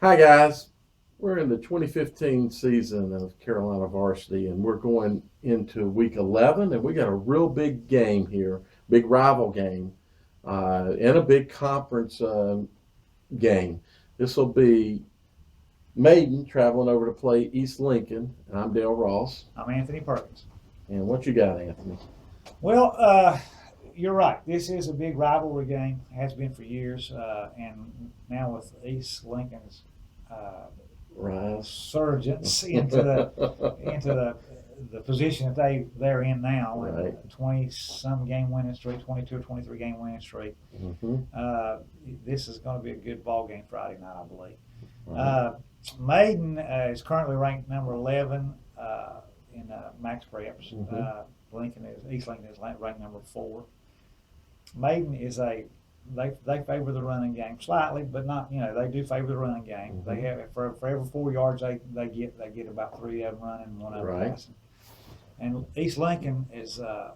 Hi guys, we're in the 2015 season of Carolina Varsity, and we're going into week 11, and we got a real big game here, big rival game, and a big conference game. This will be Maiden traveling over to play East Lincoln. I'm Dale Ross, I'm Anthony Perkins. and what you got, Anthony? Well, you're right. This is a big rivalry game. Has been for years, and now with East Lincoln's Rise. surgence into the position that they're in now, Right. 20 some game winning streak, 22 or 23 game winning streak. Mm-hmm. This is going to be a good ball game Friday night, I believe. Right. Maiden is currently ranked number 11 in Max Preps. Mm-hmm. East Lincoln is ranked number 4. Maiden is they favor the running game slightly, but not, they do favor the running game. Mm-hmm. They have for every 4 yards they get about 3 of them running and 1 of them Right. passing. And East Lincoln is a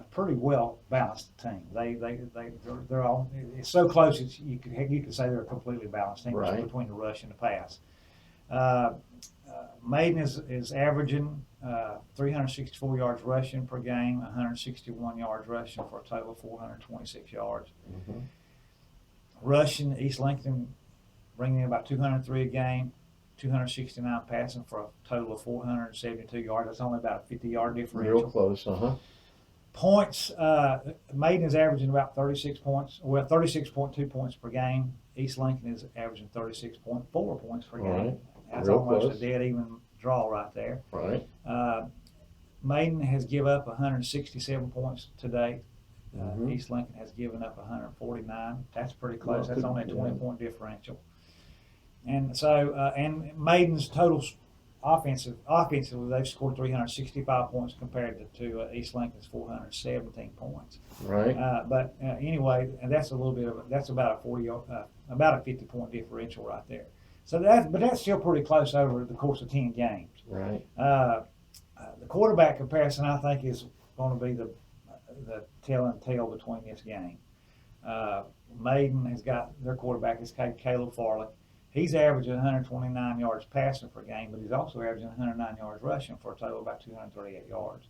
pretty well balanced team. They're all, it's so close you could say they're a completely balanced team. Right. Between the rush and the pass. Maiden is averaging 364 yards rushing per game, 161 yards rushing for a total of 426 yards. Mm-hmm. Rushing, East Lincoln bringing in about 203 a game, 269 passing for a total of 472 yards. That's only about a 50-yard differential. Real close, Points, Maiden is averaging about 36 points, 36.2 points per game. East Lincoln is averaging 36.4 points per game. Right. That's Real almost close. a dead even draw right there. Right. Maiden has given up 167 points to date. Mm-hmm. East Lincoln has given up 149. That's pretty close. Well, That's only a yeah. 20-point differential. And so, and Maiden's total offensively, they've scored 365 points compared to East Lincoln's 417 points. Right. But anyway, and that's a little bit of that's about a 50-point differential right there. So that's still pretty close over the course of 10 games. Right. The quarterback comparison, I think, is going to be the telling tale between this game. Maiden has got their quarterback is Caleb Farley. He's averaging 129 yards passing per game, but he's also averaging 109 yards rushing for a total of about 238 yards.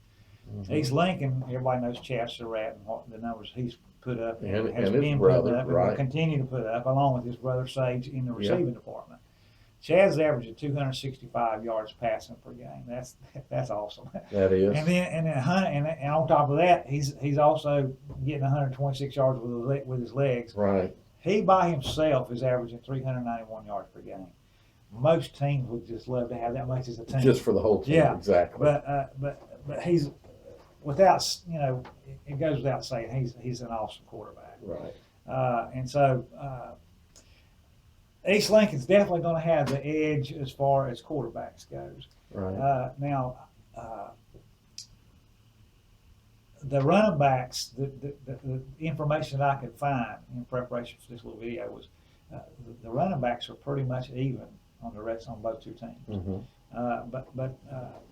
Mm-hmm. East Lincoln, everybody knows Chad Surratt and what the numbers he's put up And has his been brother, put up and right. will continue to put up, along with his brother Sage in the Yep. receiving department. Chad's averaging 265 yards passing per game. That's awesome. That is. And on top of that, he's also getting 126 yards with his legs. Right. He by himself is averaging 391 yards per game. Most teams would just love to have that much as a team. Just for the whole team. Yeah. Exactly. But he's without it goes without saying he's an awesome quarterback. Right. And so East Lincoln's definitely going to have the edge as far as quarterbacks goes. Right. Now, the running backs, the information that I could find in preparation for this little video was the running backs are pretty much even on both two teams. Mm-hmm. But the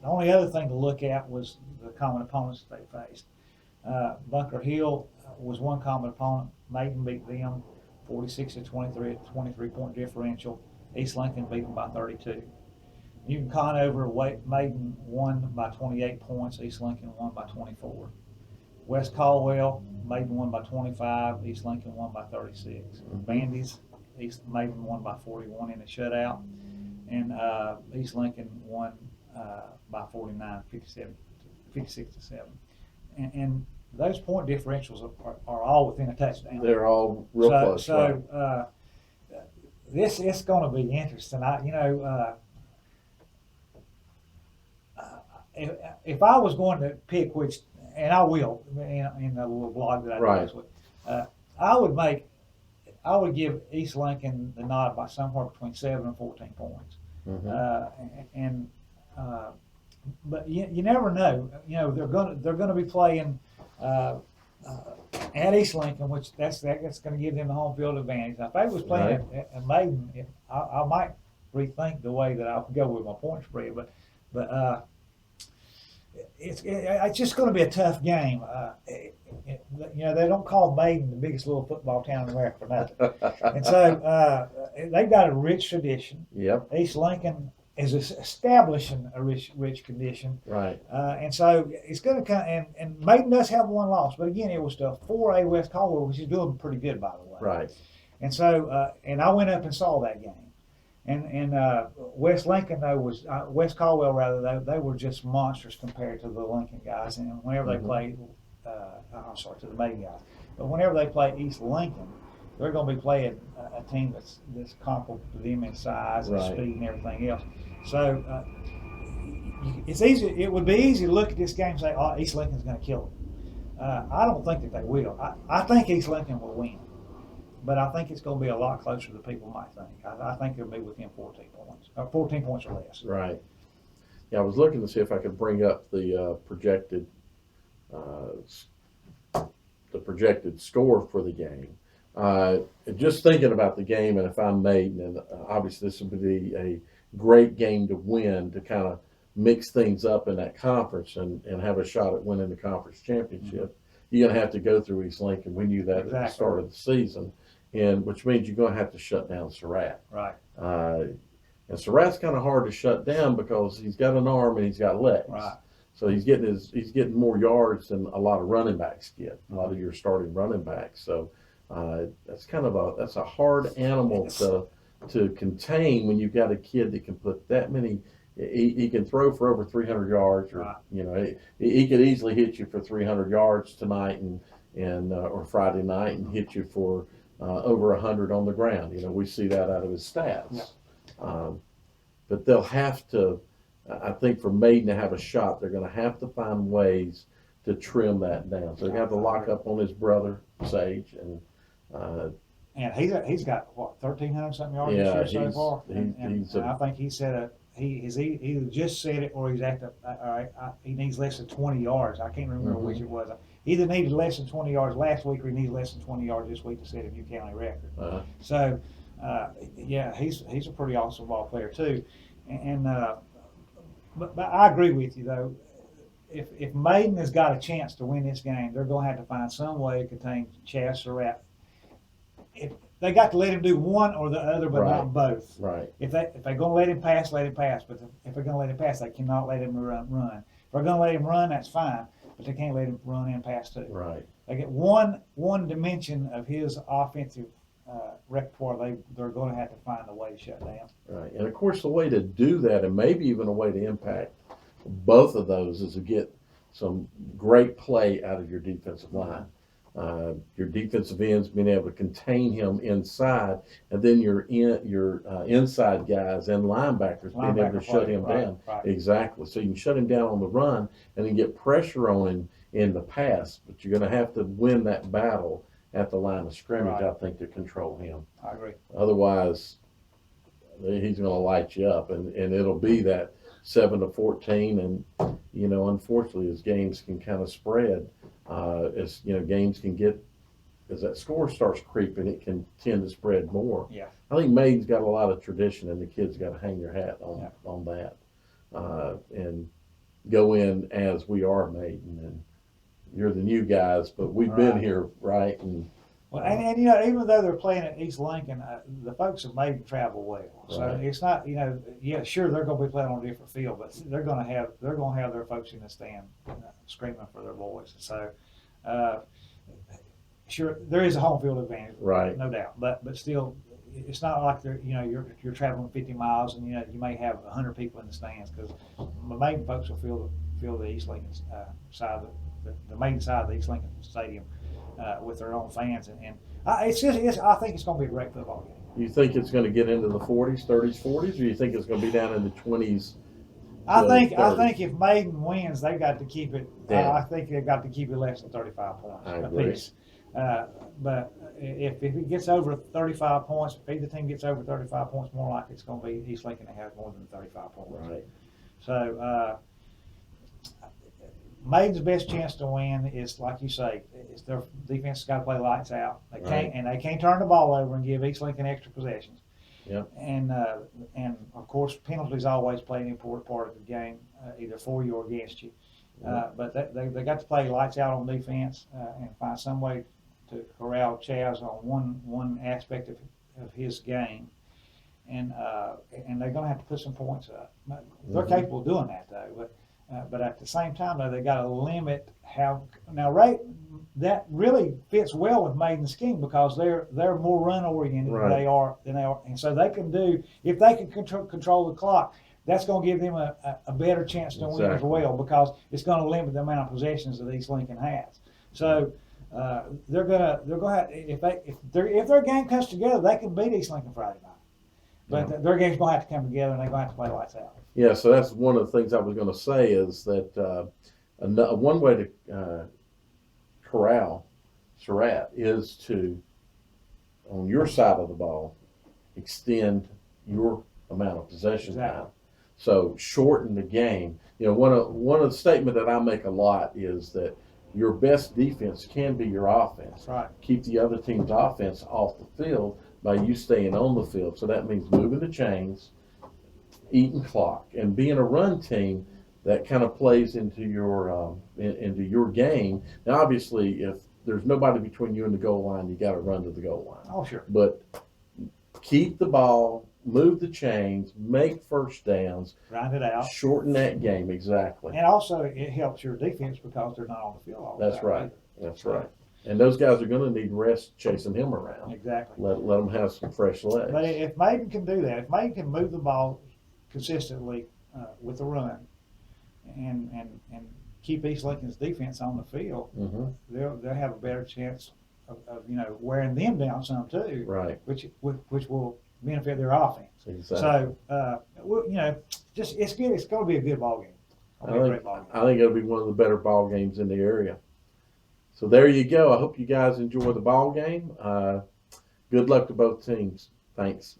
only other thing to look at was the common opponents that they faced. Bunker Hill was one common opponent. Maiden beat them 46-23 at 23-point differential. East Lincoln beat them by 32. Newton Conover, Maiden won by 28 points. East Lincoln won by 24. West Caldwell, Maiden won by 25. East Lincoln won by 36. Bandy's, Maiden won by 41 in a shutout. And East Lincoln won by 49, 56-7. And those point differentials are all within a touchdown. They're all real close. So right. It's going to be interesting. If I was going to pick which, and I will in the little blog that I Right. do this with, I would give East Lincoln the nod by somewhere between 7 and 14 points. Mm-hmm. But you never know. They're going to be playing at East Lincoln, which that's going to give them the home field advantage. Now, if I was playing at Maiden, I might rethink the way that I would go with my point spread. But it's just going to be a tough game. They don't call Maiden the biggest little football town in America for nothing. And so they've got a rich tradition. Yep. East Lincoln is establishing a rich condition. Right. And so it's going to come, and Maiden does have one loss, but again, it was to 4A West Caldwell, which is doing pretty good, by the way. Right. And so, and I went up and saw that game. And West Lincoln, though, was, West Caldwell, rather, they were just monsters compared to the Lincoln guys. And whenever they played, I'm sorry, to the Maiden guys. But whenever they play East Lincoln, they're going to be playing a team that's comparable to them in size and speed and everything else. So it's easy. It would be easy to look at this game and say, "Oh, East Lincoln's going to kill them." I don't think that they will. I think East Lincoln will win, but I think it's going to be a lot closer than people might think. I think it'll be within 14 points, 14 points or less. Right. Yeah, I was looking to see if I could bring up the projected score for the game. Just thinking about the game, and if I'm Maiden, and obviously this would be a great game to win to kind of mix things up in that conference and have a shot at winning the conference championship. You're going to have to go through East Lincoln. We knew that at the start of the season, and which means you're going to have to shut down Surratt. Right. And Surratt's kind of hard to shut down because he's got an arm and he's got legs. Right. So he's getting more yards than a lot of running backs get. A lot of your starting running backs. So that's a hard animal to contain when you've got a kid that can put that many. He can throw for over 300 yards, or he could easily hit you for 300 yards tonight and or Friday night and hit you for over 100 on the ground. We see that out of his stats. But they'll have to. I think for Maiden to have a shot, they're going to have to find ways to trim that down. So they have to lock up on his brother Sage, and he's got what 1,300 something yards this year so far. And I think he said he's either just said it or he's at the he needs less than 20 yards. I can't remember which it was. He either needed less than 20 yards last week or he needs less than 20 yards this week to set a new county record. So he's a pretty awesome ball player too, and. But I agree with you, though. If Maiden has got a chance to win this game, they're going to have to find some way to contain Chaz Surratt. If they got to let him do one or the other, but not both. Right. If they're going to let him pass, let him pass. But if they're going to let him pass, they cannot let him run. If they're going to let him run, that's fine. But they can't let him run and pass too. Right. They get one dimension of his offensive repertoire, they're going to have to find a way to shut down. Right, and of course the way to do that, and maybe even a way to impact both of those, is to get some great play out of your defensive line. Your defensive ends being able to contain him inside, and then your inside guys and linebackers being able to shut him down. Right. Exactly. So you can shut him down on the run and then get pressure on him in the pass, but you're going to have to win that battle at the line of scrimmage, I think, to control him. I agree. Otherwise, he's going to light you up, and it'll be that 7-14. And unfortunately, as games can kind of spread, as games can get, as that score starts creeping, it can tend to spread more. Yeah. I think Maiden's got a lot of tradition, and the kids got to hang their hat on that, and go in as we are Maiden. And you're the new guys, but we've been here, right? And even though they're playing at East Lincoln, the folks have made travel well. So it's not, sure they're going to be playing on a different field, but they're going to have their folks in the stand screaming for their boys. So sure, there is a home field advantage, right? No doubt, but still, it's not like you're traveling 50 miles and you may have 100 people in the stands, because the Maiden folks will feel the East Lincoln side of the Maiden side of the East Lincoln Stadium with their own fans, and I think it's going to be a great football game. You think it's going to get into the 40s, 30s, 40s, or you think it's going to be down in the 20s? I think if Maiden wins, they've got to keep it. I think they've got to keep it less than 35 points apiece. But if it gets over 35 points, if either team gets over 35 points, more likely it's going to be East Lincoln that has more than 35 points. Right. So Maiden's best chance to win is, like you say, is their defense has got to play lights out. They can't turn the ball over and give East Lincoln extra possessions. Yep. And of course penalties always play an important part of the game, either for you or against you. But they got to play lights out on defense and find some way to corral Chaz on one aspect of his game. and they're going to have to put some points up. They're Mhm. capable of doing that though, but at the same time though, they got to limit how now that really fits well with Maiden's scheme because they're more run oriented Right. than they are, and so they can do if they can control the clock. That's going to give them a better chance to win as Exactly. well because it's going to limit the amount of possessions that East Lincoln has. So they're gonna have, if their game comes together, they can beat East Lincoln Friday night. But Yeah. their game's gonna have to come together, and they're gonna have to play lights out. Yeah, so that's one of the things I was going to say is that one way to corral Surratt is to, on your side of the ball, extend your amount of possession Exactly. time. So shorten the game. You know, one of the statement that I make a lot is that your best defense can be your offense. That's right. Keep the other team's offense off the field by you staying on the field. So that means moving the chains, eating clock, and being a run team that kind of plays into your game. Now, obviously, if there's nobody between you and the goal line, you got to run to the goal line. Oh, sure. But keep the ball, move the chains, make first downs, Grind it out. shorten that game. Exactly. And also, it helps your defense because they're not on the field all the That's time. right. That's right. And those guys are going to need rest chasing him around. Exactly. Let them have some fresh legs. But if Maiden can do that, if Maiden can move the ball consistently with the run, and keep East Lincoln's defense on the field, Mm-hmm. they'll have a better chance of wearing them down some too, Right. which will benefit their offense. Exactly. So just it's good. It's going to be a good ball game. It'll be a great ball game. I think it'll be one of the better ball games in the area. So there you go. I hope you guys enjoy the ball game. Good luck to both teams. Thanks.